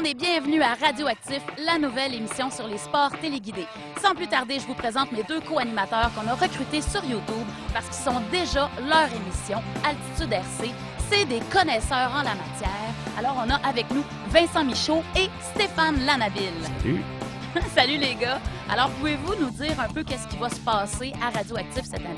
Et bienvenue à Radioactif, la nouvelle émission sur les sports téléguidés. Sans plus tarder, je vous présente mes deux co-animateurs qu'on a recrutés sur YouTube parce qu'ils sont déjà leur émission, Altitude RC. C'est des connaisseurs en la matière. Alors, on a avec nous Vincent Michaud et Stéphane Lanabille. Salut! Salut les gars! Alors, pouvez-vous nous dire un peu qu'est-ce qui va se passer à Radioactif cette année?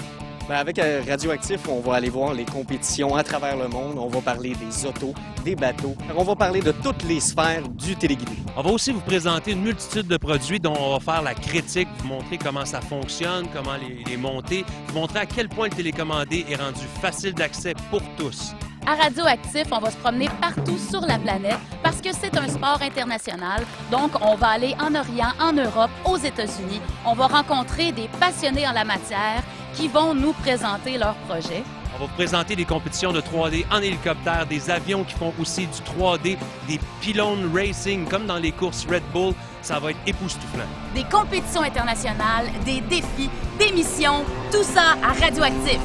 Bien, avec Radioactif, on va aller voir les compétitions à travers le monde. On va parler des autos, des bateaux. On va parler de toutes les sphères du téléguidé. On va aussi vous présenter une multitude de produits dont on va faire la critique, vous montrer comment ça fonctionne, comment les monter, vous montrer à quel point le télécommandé est rendu facile d'accès pour tous. À Radioactif, on va se promener partout sur la planète parce que c'est un sport international. Donc, on va aller en Orient, en Europe, aux États-Unis. On va rencontrer des passionnés en la matière qui vont nous présenter leurs projets. On va vous présenter des compétitions de 3D en hélicoptère, des avions qui font aussi du 3D, des pylônes racing comme dans les courses Red Bull. Ça va être époustouflant. Des compétitions internationales, des défis, des missions, tout ça à Radioactif.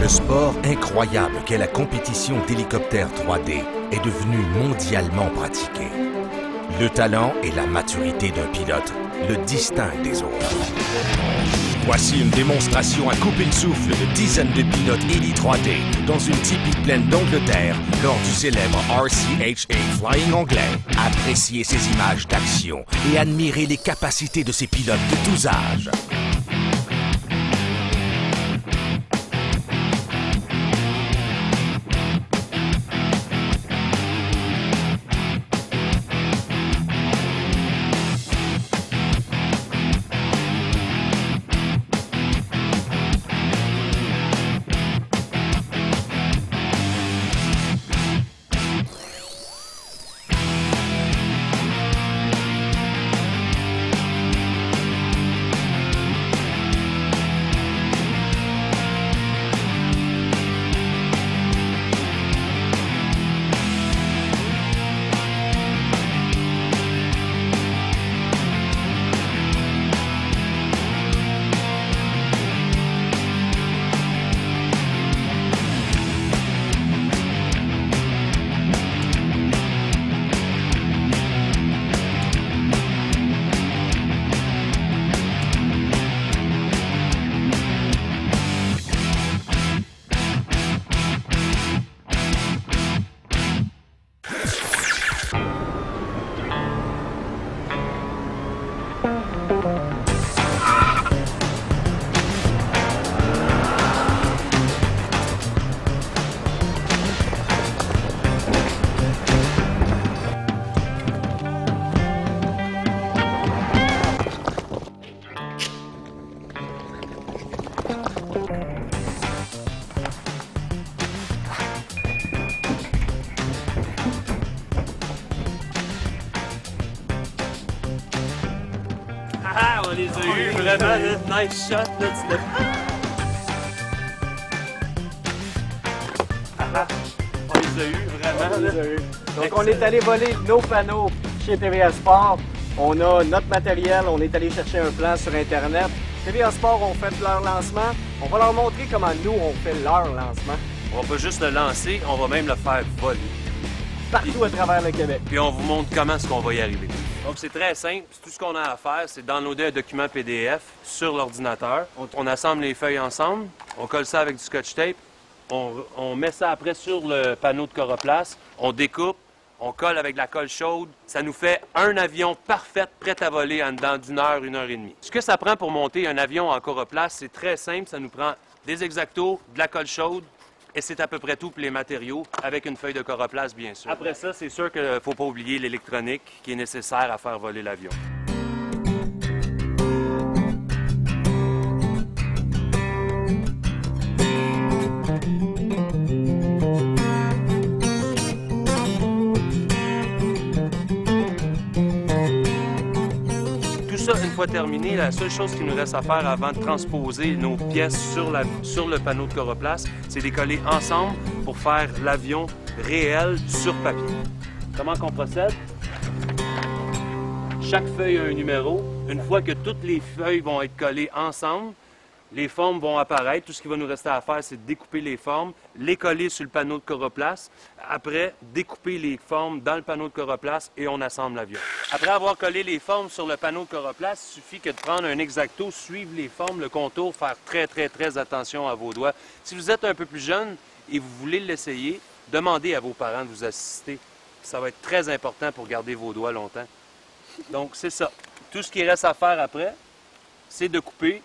Le sport incroyable qu'est la compétition d'hélicoptère 3D est devenu mondialement pratiqué. Le talent et la maturité d'un pilote le distinguent des autres. Voici une démonstration à couper le souffle de dizaines de pilotes Heli 3D dans une typique plaine d'Angleterre lors du célèbre RCHA Flying anglais. Appréciez ces images d'action et admirez les capacités de ces pilotes de tous âges. On les a eu vraiment, nice shot, là, on les a eu vraiment, on les a eu. Donc on est allé voler nos panneaux chez TVA Sport. On a notre matériel, on est allé chercher un plan sur Internet. TVA Sport ont fait leur lancement. On va leur montrer comment nous on fait leur lancement. On va pas juste le lancer, on va même le faire voler. Partout à travers le Québec. Puis on vous montre comment est-ce qu'on va y arriver. Donc c'est très simple, tout ce qu'on a à faire, c'est downloader un document PDF sur l'ordinateur. On assemble les feuilles ensemble, on colle ça avec du scotch tape, on met ça après sur le panneau de coroplace, on découpe, on colle avec de la colle chaude. Ça nous fait un avion parfait, prêt à voler en dedans d'une heure, 1h30. Ce que ça prend pour monter un avion en coroplace, c'est très simple, ça nous prend des exactos, de la colle chaude, et c'est à peu près tout pour les matériaux, avec une feuille de coroplace, bien sûr. Après ça, c'est sûr qu'il ne faut pas oublier l'électronique qui est nécessaire à faire voler l'avion. fois terminé, la seule chose qu'il nous reste à faire avant de transposer nos pièces sur le panneau de Coroplace, c'est de les coller ensemble pour faire l'avion réel sur papier. Comment qu'on procède? Chaque feuille a un numéro. Une fois que toutes les feuilles vont être collées ensemble, les formes vont apparaître. Tout ce qu'il va nous rester à faire, c'est de découper les formes, les coller sur le panneau de Coroplace. Après, découper les formes dans le panneau de Coroplace et on assemble l'avion. Après avoir collé les formes sur le panneau de Coroplace, il suffit que de prendre un X-Acto, suivre les formes, le contour, faire très attention à vos doigts. Si vous êtes un peu plus jeune et vous voulez l'essayer, demandez à vos parents de vous assister. Ça va être très important pour garder vos doigts longtemps. Donc, c'est ça. Tout ce qui reste à faire après, c'est de couper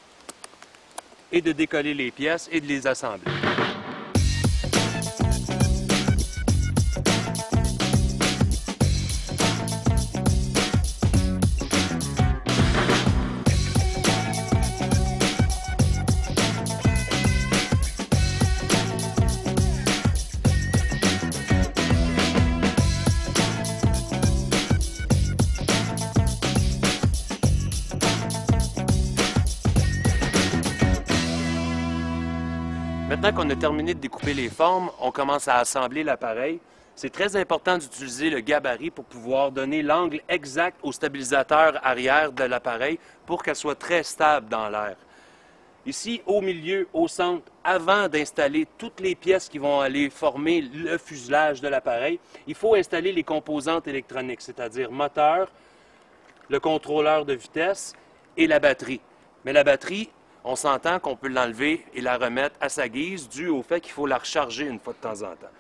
et de décoller les pièces et de les assembler. Maintenant qu'on a terminé de découper les formes, on commence à assembler l'appareil. C'est très important d'utiliser le gabarit pour pouvoir donner l'angle exact au stabilisateur arrière de l'appareil pour qu'elle soit très stable dans l'air. Ici, au milieu, au centre, avant d'installer toutes les pièces qui vont aller former le fuselage de l'appareil, il faut installer les composantes électroniques, c'est-à-dire moteur, le contrôleur de vitesse et la batterie. Mais la batterie, on s'entend qu'on peut l'enlever et la remettre à sa guise, dû au fait qu'il faut la recharger une fois de temps en temps.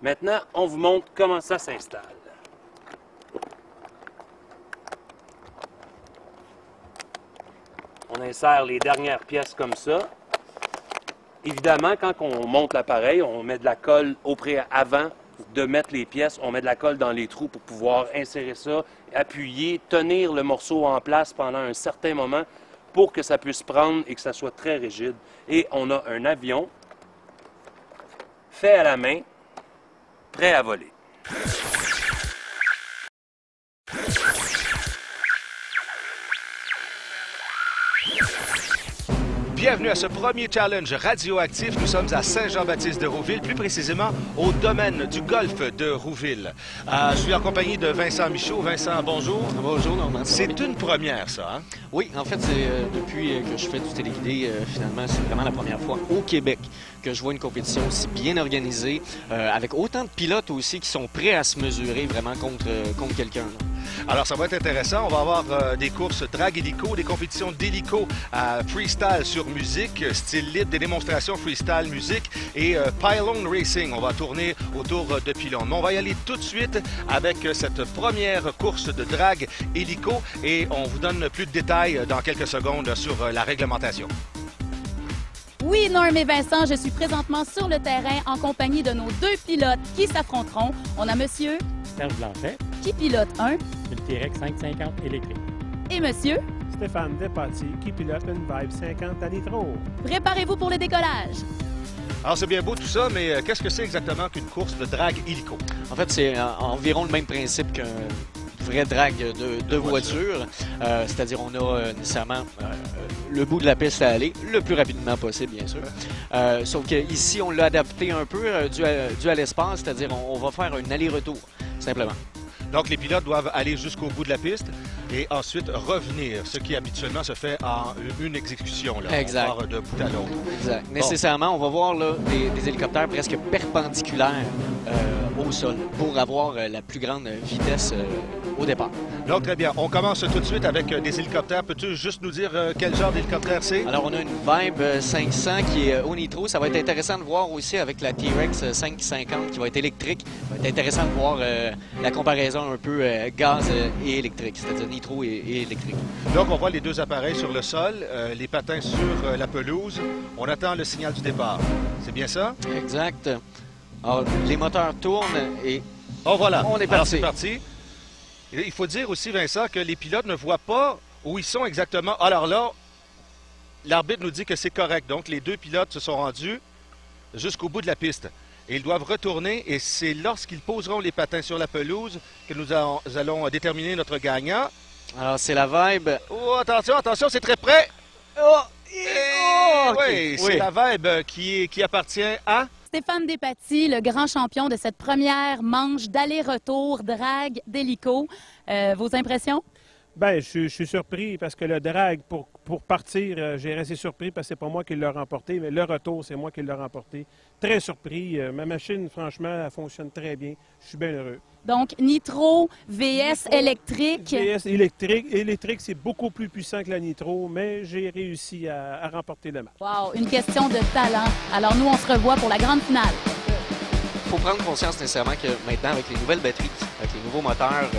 Maintenant, on vous montre comment ça s'installe. On insère les dernières pièces comme ça. Évidemment, quand on monte l'appareil, on met de la colle avant de mettre les pièces. On met de la colle dans les trous pour pouvoir insérer ça, appuyer, tenir le morceau en place pendant un certain moment pour que ça puisse prendre et que ça soit très rigide. Et on a un avion fait à la main, prêt à voler. Bienvenue à ce premier challenge radioactif. Nous sommes à Saint-Jean-Baptiste-de-Rouville, plus précisément au domaine du golfe de Rouville. Je suis en compagnie de Vincent Michaud. Vincent, bonjour. Bonjour, Normand. C'est une première, ça, hein? Oui, en fait, c'est depuis que je fais du téléguidé, finalement, c'est vraiment la première fois au Québec que je vois une compétition aussi bien organisée, avec autant de pilotes aussi qui sont prêts à se mesurer vraiment contre quelqu'un. Alors, ça va être intéressant. On va avoir des courses drag hélico, des compétitions d'hélico freestyle sur musique, style libre, des démonstrations freestyle musique et pylon racing. On va tourner autour de pylônes. Mais on va y aller tout de suite avec cette première course de drag hélico et on vous donne plus de détails dans quelques secondes sur la réglementation. Oui, Norm et Vincent, je suis présentement sur le terrain en compagnie de nos deux pilotes qui s'affronteront. On a monsieur Serge Blanchet, qui pilote un une T-Rex 550 électrique. et monsieur. Stéphane Despatie qui pilote une Vibe 50 à nitro. Préparez-vous pour le décollage. Alors, c'est bien beau tout ça, mais qu'est-ce que c'est exactement qu'une course de drag hélico? En fait, c'est environ le même principe qu'un vrai drag de voiture. C'est-à-dire, on a nécessairement le bout de la piste à aller le plus rapidement possible, bien sûr. Sauf qu'ici, on l'a adapté un peu dû à l'espace, c'est-à-dire on va faire un aller-retour, simplement. Donc, les pilotes doivent aller jusqu'au bout de la piste et ensuite revenir, ce qui habituellement se fait en une exécution. Là. Exact. On part de bout à l'autre. Exact. Bon. Nécessairement, on va voir là, des hélicoptères presque perpendiculaires au sol pour avoir la plus grande vitesse au départ. Donc, très bien. On commence tout de suite avec des hélicoptères. Peux-tu juste nous dire quel genre d'hélicoptère c'est? Alors, on a une Vibe 500 qui est au nitro. Ça va être intéressant de voir aussi avec la T-Rex 550 qui va être électrique. Ça va être intéressant de voir la comparaison un peu gaz et électrique, c'est-à-dire nitro et électrique. Donc, on voit les deux appareils sur le sol, les patins sur la pelouse. On attend le signal du départ. C'est bien ça? Exact. Alors, les moteurs tournent et Oh, voilà. on est Alors, parti. c'est parti. Et il faut dire aussi, Vincent, que les pilotes ne voient pas où ils sont exactement. Alors là, l'arbitre nous dit que c'est correct. Donc, les deux pilotes se sont rendus jusqu'au bout de la piste. Et ils doivent retourner et c'est lorsqu'ils poseront les patins sur la pelouse que nous allons déterminer notre gagnant. Alors, c'est la vibe. Oh, attention, c'est très près. Oh! OK. Oui, c'est la vibe qui appartient à... Stéphane Despatie, le grand champion de cette première manche d'aller-retour drag d'hélico. Vos impressions? Ben, je suis surpris parce que le drag, pour partir, j'ai resté surpris parce que c'est pas moi qui l'ai remporté, mais le retour, c'est moi qui l'ai remporté. Très surpris. Ma machine, franchement, elle fonctionne très bien. Je suis bien heureux. Donc, Nitro, VS électrique. VS électrique, c'est beaucoup plus puissant que la Nitro, mais j'ai réussi à remporter le match. Wow, une question de talent. Alors, nous, on se revoit pour la grande finale. Il faut prendre conscience nécessairement que maintenant, avec les nouvelles batteries, avec les nouveaux moteurs,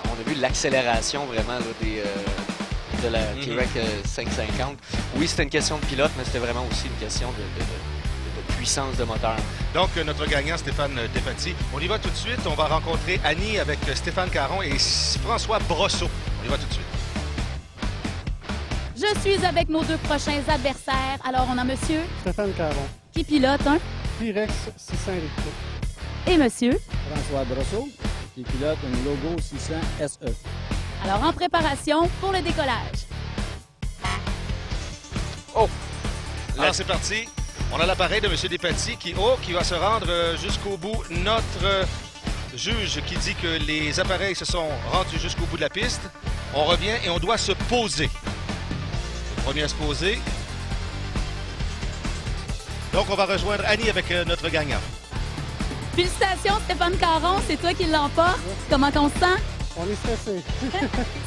on a vu l'accélération vraiment là, de la T-Rex 550. Oui, c'était une question de pilote, mais c'était vraiment aussi une question de puissance de moteur. Donc, notre gagnant, Stéphane Despatie. On y va tout de suite. On va rencontrer Annie avec Stéphane Caron et François Brosseau. On y va tout de suite. Je suis avec nos deux prochains adversaires. Alors, on a monsieur Stéphane Caron. qui pilote un T-Rex 600 électrique. et monsieur. François Brosseau, qui pilote un Logo 600 SE. Alors, en préparation pour le décollage. Oh! Alors, c'est parti. On a l'appareil de M. Despatie qui va se rendre jusqu'au bout. Notre juge qui dit que les appareils se sont rendus jusqu'au bout de la piste. On revient et on doit se poser. Le premier à se poser. Donc, on va rejoindre Annie avec notre gagnant. Félicitations, Stéphane Caron, c'est toi qui l'emporte. Comment on se sent? On est stressé.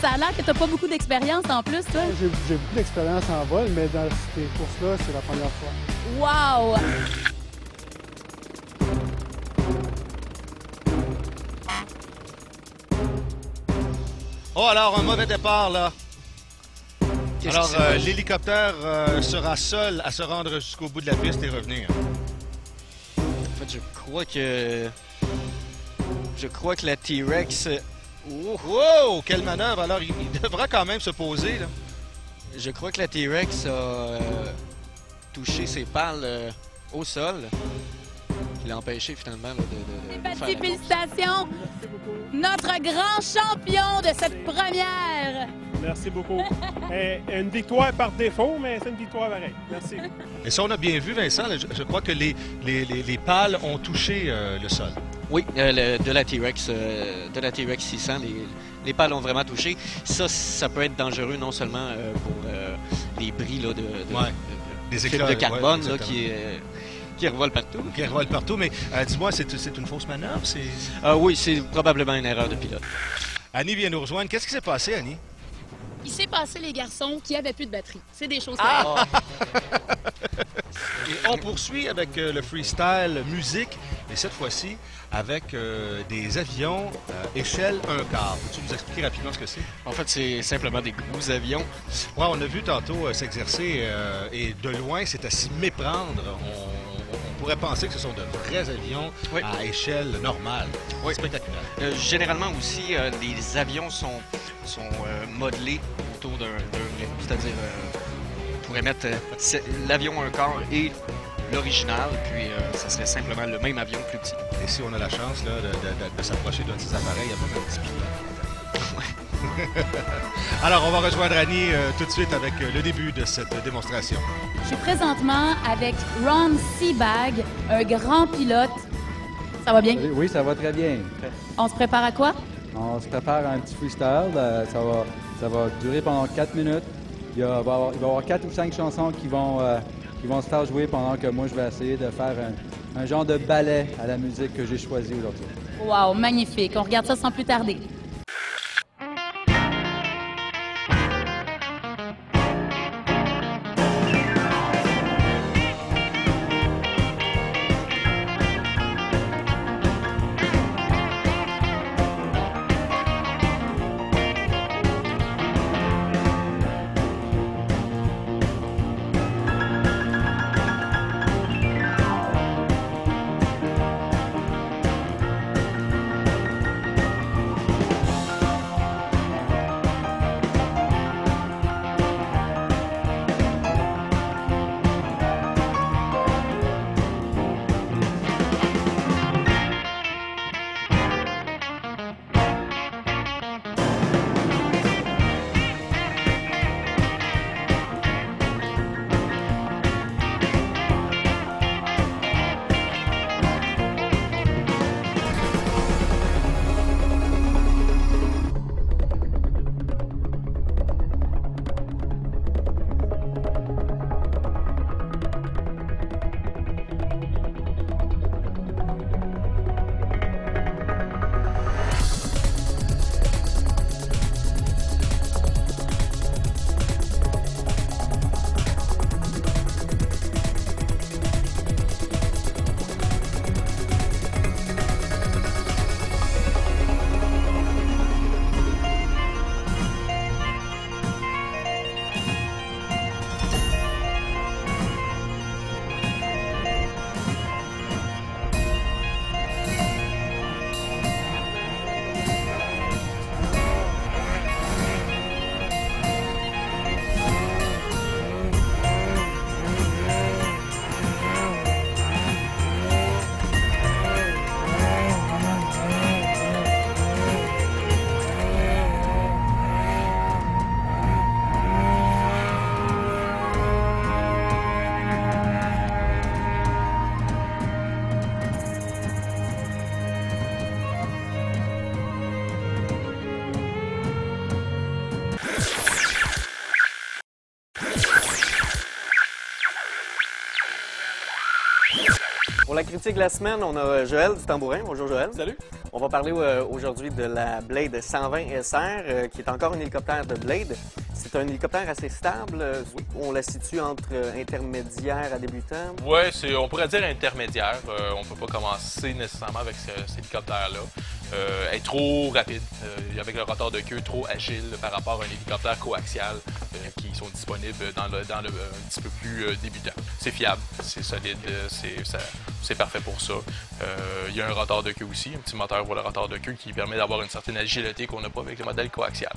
Ça a l'air que tu n'as pas beaucoup d'expérience en plus, toi. J'ai beaucoup d'expérience en vol, mais dans ces courses-là, c'est la première fois. Wow! Oh, alors, un mauvais départ, là. Alors, l'hélicoptère sera seul à se rendre jusqu'au bout de la piste et revenir. En fait, je crois que la T-Rex... Wow! Quelle manœuvre! Alors, il devra quand même se poser, là. Je crois que la T-Rex a touché ses pales au sol, qui l'a empêché finalement là, de faire la course. Félicitations! Notre grand champion de cette première! Merci beaucoup. Une victoire par défaut, mais c'est une victoire pareille. Merci. Et ça, on a bien vu, Vincent. Je crois que les pales ont touché le sol. Oui, de la T-Rex 600, les pales ont vraiment touché. Ça peut être dangereux non seulement pour les bris là, des fibres de carbone là, qui revolent partout. Qui revolent partout, mais dis-moi, c'est une fausse manœuvre? Oui, c'est probablement une erreur de pilote. Annie vient nous rejoindre. Qu'est-ce qui s'est passé, Annie? Il s'est passé, les garçons, qui n'avaient plus de batterie. C'est des choses Et on poursuit avec le freestyle musique, et cette fois-ci avec des avions échelle 1/4. Peux-tu nous expliquer rapidement ce que c'est? En fait, c'est simplement des gros avions. Ouais, on a vu tantôt s'exercer, et de loin, c'est à s'y méprendre. On pourrait penser que ce sont de vrais avions à échelle normale. Oui. Spectaculaire. Généralement aussi, les avions sont modelés autour d'un rim. C'est-à-dire, on pourrait mettre l'avion 1/4 et l'original, puis ça serait simplement le même avion plus petit. Et si on a la chance là, de s'approcher d'un de ces appareils, il y a pas un petit pilote. Alors, on va rejoindre Annie tout de suite avec le début de cette démonstration. Je suis présentement avec Ron Seabag, un grand pilote. Ça va bien? Oui, ça va très bien. On se prépare à quoi? On se prépare à un petit freestyle. Ça va durer pendant 4 minutes. Il va y avoir 4 ou 5 chansons qui vont se faire jouer pendant que moi, je vais essayer de faire un genre de ballet à la musique que j'ai choisie aujourd'hui. Wow, magnifique. On regarde ça sans plus tarder. Pour la critique de la semaine, on a Joël du Tambourin. Bonjour Joël. Salut. On va parler aujourd'hui de la Blade 120 SR, qui est encore un hélicoptère de Blade. C'est un hélicoptère assez stable. On la situe entre intermédiaire à débutant. Oui, on pourrait dire intermédiaire. On ne peut pas commencer nécessairement avec cet hélicoptère-là. Elle est trop rapide, avec le rotor de queue trop agile par rapport à un hélicoptère coaxial qui sont disponibles dans le un petit peu plus débutant. C'est fiable, c'est solide, c'est parfait pour ça. Il y a un rotor de queue aussi, un petit moteur pour le rotor de queue qui permet d'avoir une certaine agilité qu'on n'a pas avec le modèle coaxial.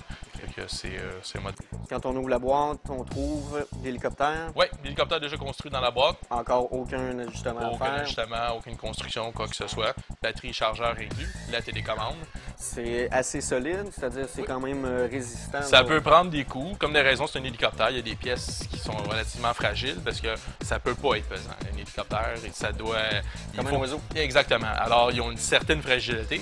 C'est un modèle. Quand on ouvre la boîte, on trouve l'hélicoptère. Oui, l'hélicoptère déjà construit dans la boîte. Encore aucun ajustement à faire. Aucun ajustement, aucune construction, quoi que ce soit. Batterie, chargeur inclus, la télécommande. C'est assez solide, c'est-à-dire c'est quand même résistant. Ça peut prendre des coups. Comme des raisons, c'est un hélicoptère. Il y a des pièces qui sont relativement fragiles parce que ça peut pas être pesant. Un hélicoptère, ça doit... Comme un oiseau. Exactement. Alors, ils ont une certaine fragilité.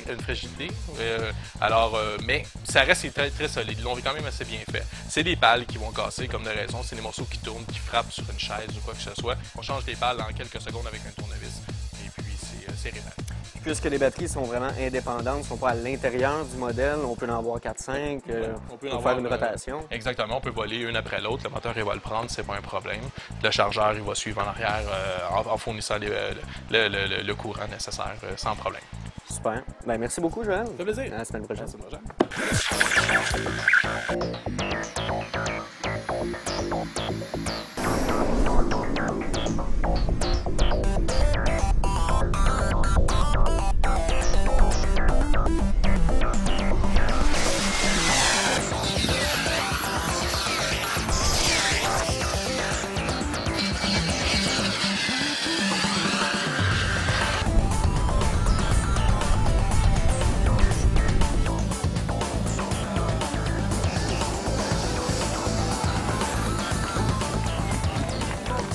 Mais ça reste très, très solide. Ils l'ont quand même assez bien fait. C'est des pales qui vont casser, comme de raison. C'est des morceaux qui tournent, qui frappent sur une chaise ou quoi que ce soit. On change les pales en quelques secondes avec un tournevis. Et puis, c'est réparé. Puisque les batteries sont vraiment indépendantes, ne sont pas à l'intérieur du modèle, on peut en avoir 4-5 on peut pour faire une rotation. Exactement, on peut voler une après l'autre. Le moteur, il va le prendre, c'est pas un problème. Le chargeur, il va suivre en arrière en fournissant le courant nécessaire sans problème. Super. Ben, merci beaucoup, Joël. Ça fait plaisir. À la semaine prochaine.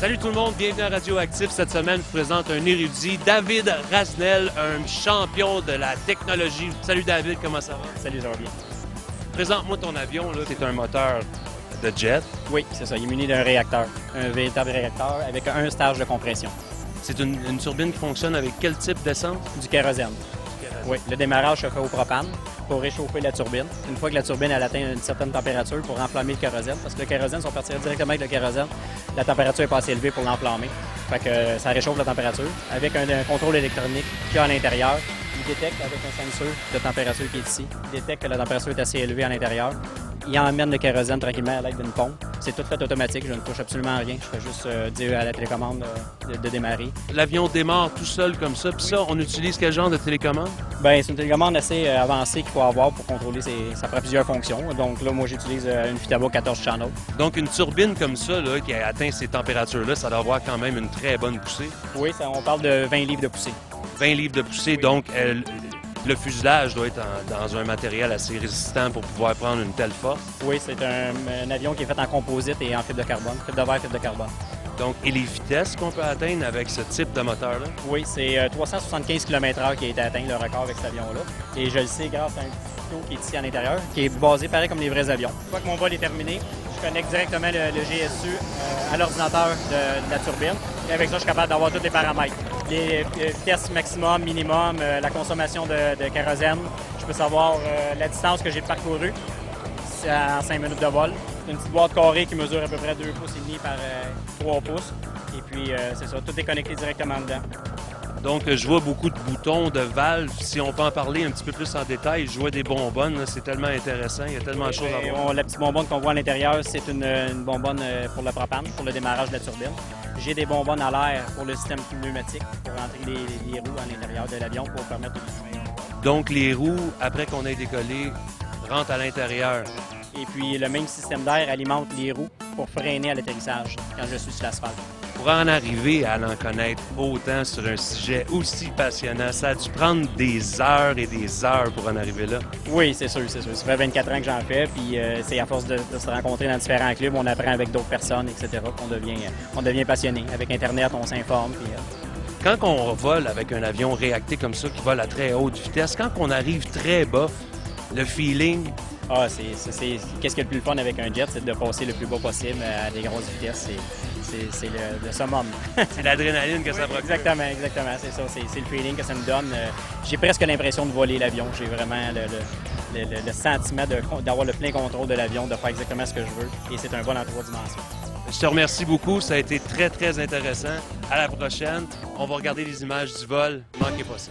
Salut tout le monde, bienvenue à Radioactif. Cette semaine, je vous présente un érudit, David Rasnel, un champion de la technologie. Salut David, comment ça va? Salut, ça va bien. Présente-moi ton avion, là. C'est un moteur de jet. Oui, c'est ça. Il est muni d'un réacteur, un véritable réacteur avec un stage de compression. C'est une turbine qui fonctionne avec quel type d'essence? Du kérosène. Oui, le démarrage se fait au propane pour réchauffer la turbine. Une fois que la turbine elle atteint une certaine température pour enflammer le kérosène, parce que le kérosène, si on partirait directement avec le kérosène, la température n'est pas assez élevée pour l'enflammer. Fait que ça réchauffe la température. Avec un contrôle électronique qu'il y a à l'intérieur, il détecte avec un sensor de température qui est ici, il détecte que la température est assez élevée à l'intérieur. Il emmène le kérosène tranquillement à l'aide d'une pompe. C'est tout fait automatique, je ne touche absolument à rien. Je fais juste dire à la télécommande de démarrer. L'avion démarre tout seul comme ça, puis ça, on utilise quel genre de télécommande? Bien, c'est une télécommande assez avancée qu'il faut avoir pour contrôler ça prend plusieurs fonctions. Donc là, moi, j'utilise une Futaba 14 channel. Donc une turbine comme ça, là, qui a atteint ces températures-là, ça doit avoir quand même une très bonne poussée. Oui, on parle de 20 livres de poussée. 20 livres de poussée, oui. Donc le fuselage doit être dans un matériel assez résistant pour pouvoir prendre une telle force. Oui, c'est un avion qui est fait en composite et en fibre de carbone, fibre de verre, fibre de carbone. Donc, et les vitesses qu'on peut atteindre avec ce type de moteur-là? Oui, c'est 375 km/h qui a été atteint, le record avec cet avion-là. Et je le sais grâce à un petit tuyau qui est ici à l'intérieur, qui est basé pareil comme les vrais avions. Une fois que mon vol est terminé, je connecte directement le GSU à l'ordinateur de la turbine. Et avec ça, je suis capable d'avoir tous les paramètres. Les vitesses maximum, minimum, la consommation de kérosène. Je peux savoir la distance que j'ai parcourue en 5 minutes de vol. C'est une petite boîte carrée qui mesure à peu près 2,5 pouces par 3 pouces. Et puis, c'est ça, tout est connecté directement dedans. Donc, je vois beaucoup de boutons, de valves. Si on peut en parler un petit peu plus en détail, je vois des bonbonnes. C'est tellement intéressant. Il y a tellement de choses à voir. La petite bonbonne qu'on voit à l'intérieur, c'est une bonbonne pour le propane, pour le démarrage de la turbine. J'ai des bonbonnes à l'air pour le système pneumatique, pour rentrer les roues à l'intérieur de l'avion pour permettre de tourner. Donc, les roues, après qu'on ait décollé, rentrent à l'intérieur. Et puis, le même système d'air alimente les roues pour freiner à l'atterrissage quand je suis sur l'asphalte. Pour en arriver à en connaître autant sur un sujet aussi passionnant, ça a dû prendre des heures et des heures pour en arriver là. Oui, c'est sûr, c'est sûr. Ça fait 24 ans que j'en fais, puis c'est à force de se rencontrer dans différents clubs, on apprend avec d'autres personnes, etc., qu'on devient passionné. Avec Internet, on s'informe, puis... Quand on vole avec un avion réacté comme ça, qui vole à très haute vitesse, quand on arrive très bas, le feeling... Ah, qu'est-ce qui est le plus fun avec un jet, c'est de passer le plus bas possible à des grosses vitesses. c'est le summum. C'est l'adrénaline que ça procure. Exactement, c'est ça. C'est le feeling que ça me donne. J'ai presque l'impression de voler l'avion. J'ai vraiment le sentiment d'avoir le plein contrôle de l'avion, de faire exactement ce que je veux. Et c'est un vol en 3 dimensions. Je te remercie beaucoup. Ça a été très, très intéressant. À la prochaine. On va regarder les images du vol. Manquez pas ça.